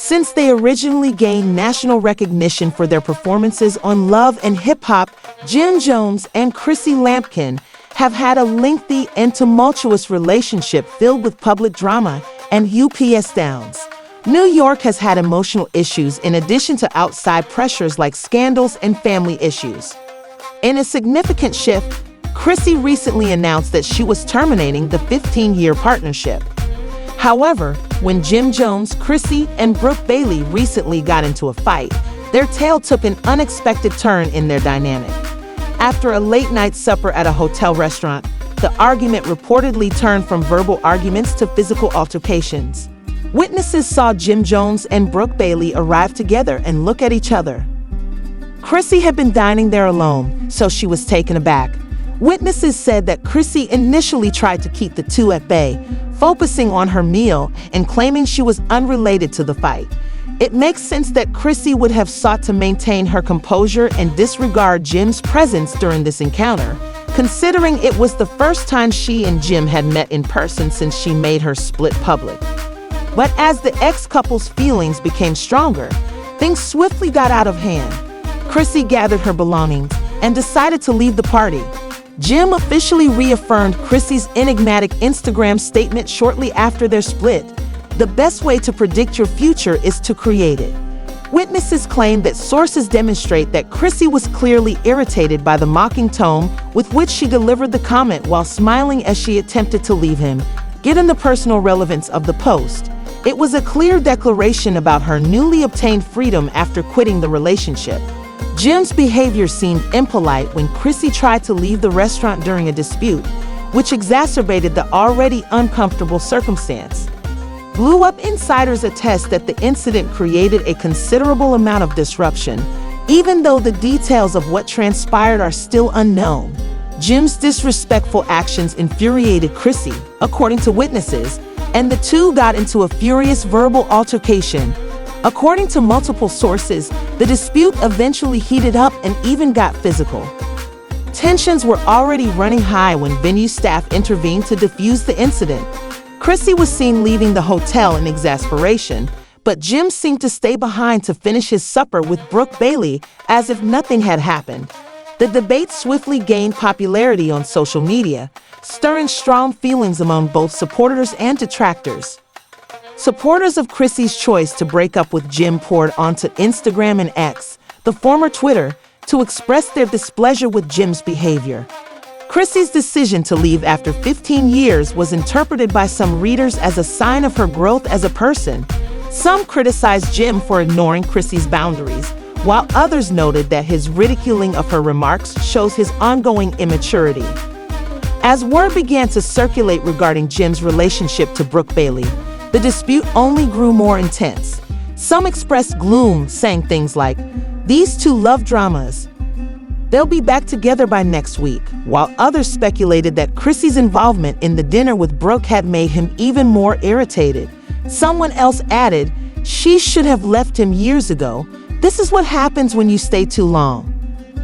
Since they originally gained national recognition for their performances on Love and Hip Hop, Jim Jones and Chrissy Lampkin have had a lengthy and tumultuous relationship filled with public drama and ups downs. New York has had emotional issues in addition to outside pressures like scandals and family issues. In a significant shift, Chrissy recently announced that she was terminating the 15-year partnership. However, when Jim Jones, Chrissy, and Brooke Bailey recently got into a fight, their tale took an unexpected turn in their dynamic. After a late-night supper at a hotel restaurant, the argument reportedly turned from verbal arguments to physical altercations. Witnesses saw Jim Jones and Brooke Bailey arrive together and look at each other. Chrissy had been dining there alone, so she was taken aback. Witnesses said that Chrissy initially tried to keep the two at bay, focusing on her meal and claiming she was unrelated to the fight. It makes sense that Chrissy would have sought to maintain her composure and disregard Jim's presence during this encounter, considering it was the first time she and Jim had met in person since she made her split public. But as the ex-couple's feelings became stronger, things swiftly got out of hand. Chrissy gathered her belongings and decided to leave the party. Jim officially reaffirmed Chrissy's enigmatic Instagram statement shortly after their split. The best way to predict your future is to create it. Witnesses claim that sources demonstrate that Chrissy was clearly irritated by the mocking tone with which she delivered the comment while smiling as she attempted to leave him. Given the personal relevance of the post, it was a clear declaration about her newly obtained freedom after quitting the relationship. Jim's behavior seemed impolite when Chrissy tried to leave the restaurant during a dispute, which exacerbated the already uncomfortable circumstance. Blew Up insiders attest that the incident created a considerable amount of disruption, even though the details of what transpired are still unknown. Jim's disrespectful actions infuriated Chrissy, according to witnesses, and the two got into a furious verbal altercation. According to multiple sources, the dispute eventually heated up and even got physical. Tensions were already running high when venue staff intervened to defuse the incident. Chrissy was seen leaving the hotel in exasperation, but Jim seemed to stay behind to finish his supper with Brooke Bailey as if nothing had happened. The debate swiftly gained popularity on social media, stirring strong feelings among both supporters and detractors. Supporters of Chrissy's choice to break up with Jim poured onto Instagram and X, the former Twitter, to express their displeasure with Jim's behavior. Chrissy's decision to leave after 15 years was interpreted by some readers as a sign of her growth as a person. Some criticized Jim for ignoring Chrissy's boundaries, while others noted that his ridiculing of her remarks shows his ongoing immaturity. As word began to circulate regarding Jim's relationship to Brooke Bailey, the dispute only grew more intense. Some expressed gloom, saying things like, "These two love dramas. They'll be back together by next week," while others speculated that Chrissy's involvement in the dinner with Brooke had made him even more irritated. Someone else added, "She should have left him years ago. This is what happens when you stay too long."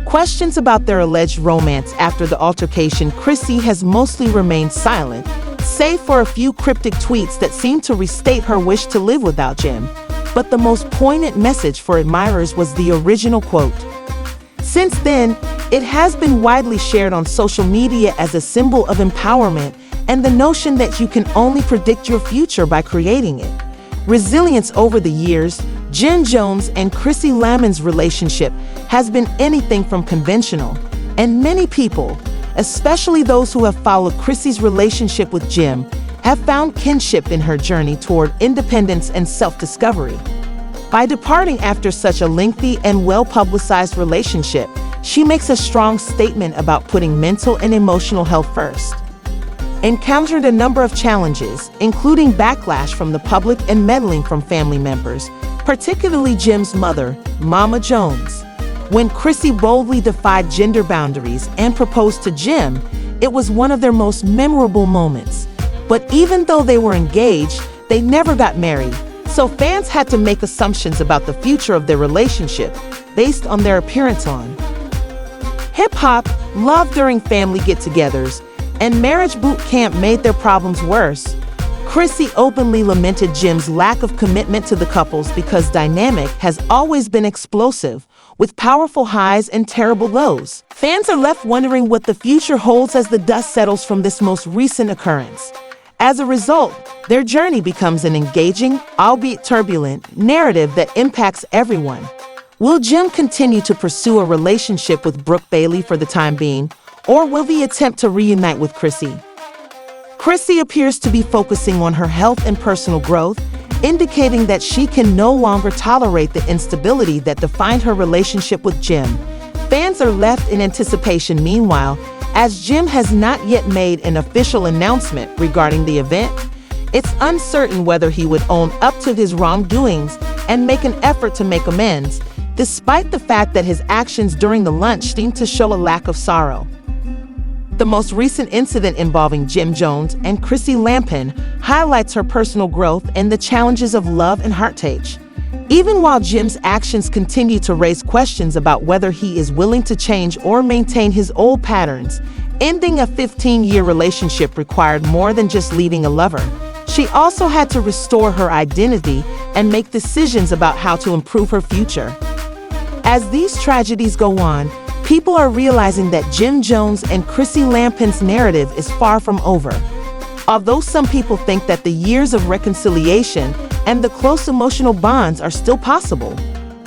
Questions about their alleged romance after the altercation, Chrissy has mostly remained silent, save for a few cryptic tweets that seem to restate her wish to live without Jim. But the most poignant message for admirers was the original quote. Since then, it has been widely shared on social media as a symbol of empowerment and the notion that you can only predict your future by creating it. Resilience over the years, Jim Jones and Chrissy Lampkin's relationship has been anything from conventional, and many people, especially those who have followed Chrissy's relationship with Jim, have found kinship in her journey toward independence and self-discovery. By departing after such a lengthy and well-publicized relationship, she makes a strong statement about putting mental and emotional health first. Encountered a number of challenges, including backlash from the public and meddling from family members, particularly Jim's mother, Mama Jones. When Chrissy boldly defied gender boundaries and proposed to Jim, it was one of their most memorable moments. But even though they were engaged, they never got married, so fans had to make assumptions about the future of their relationship based on their appearance on hip-hop, love during family get-togethers, and marriage boot camp made their problems worse. Chrissy openly lamented Jim's lack of commitment to the couples because dynamic has always been explosive, with powerful highs and terrible lows. Fans are left wondering what the future holds as the dust settles from this most recent occurrence. As a result, their journey becomes an engaging, albeit turbulent, narrative that impacts everyone. Will Jim continue to pursue a relationship with Brooke Bailey for the time being, or will he attempt to reunite with Chrissy? Chrissy appears to be focusing on her health and personal growth, indicating that she can no longer tolerate the instability that defined her relationship with Jim. Fans are left in anticipation meanwhile, as Jim has not yet made an official announcement regarding the event. It's uncertain whether he would own up to his wrongdoings and make an effort to make amends, despite the fact that his actions during the lunch seem to show a lack of sorrow. The most recent incident involving Jim Jones and Chrissy Lampkin highlights her personal growth and the challenges of love and heartache. Even while Jim's actions continue to raise questions about whether he is willing to change or maintain his old patterns, ending a 15-year relationship required more than just leaving a lover. She also had to restore her identity and make decisions about how to improve her future. As these tragedies go on, people are realizing that Jim Jones and Chrissy Lampkin's narrative is far from over. Although some people think that the years of reconciliation and the close emotional bonds are still possible,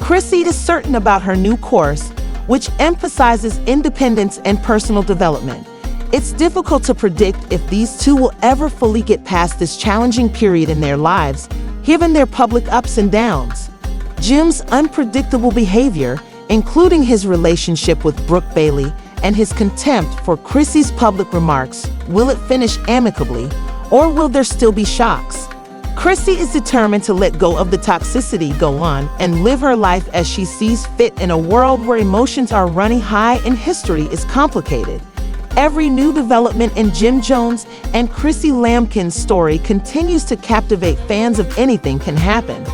Chrissy is certain about her new course, which emphasizes independence and personal development. It's difficult to predict if these two will ever fully get past this challenging period in their lives, given their public ups and downs. Jim's unpredictable behavior, including his relationship with Brooke Bailey and his contempt for Chrissy's public remarks, will it finish amicably, or will there still be shocks? Chrissy is determined to let go of the toxicity, go on, and live her life as she sees fit in a world where emotions are running high and history is complicated. Every new development in Jim Jones and Chrissy Lampkin's story continues to captivate fans of anything can happen.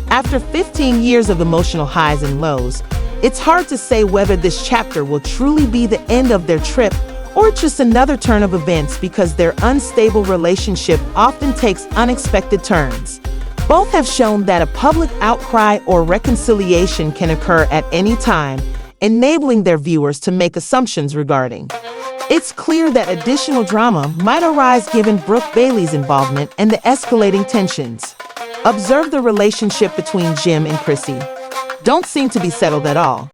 After 15 years of emotional highs and lows, it's hard to say whether this chapter will truly be the end of their trip or just another turn of events, because their unstable relationship often takes unexpected turns. Both have shown that a public outcry or reconciliation can occur at any time, enabling their viewers to make assumptions regarding. It's clear that additional drama might arise given Brooke Bailey's involvement and the escalating tensions. Observe the relationship between Jim and Chrissy. Don't seem to be settled at all.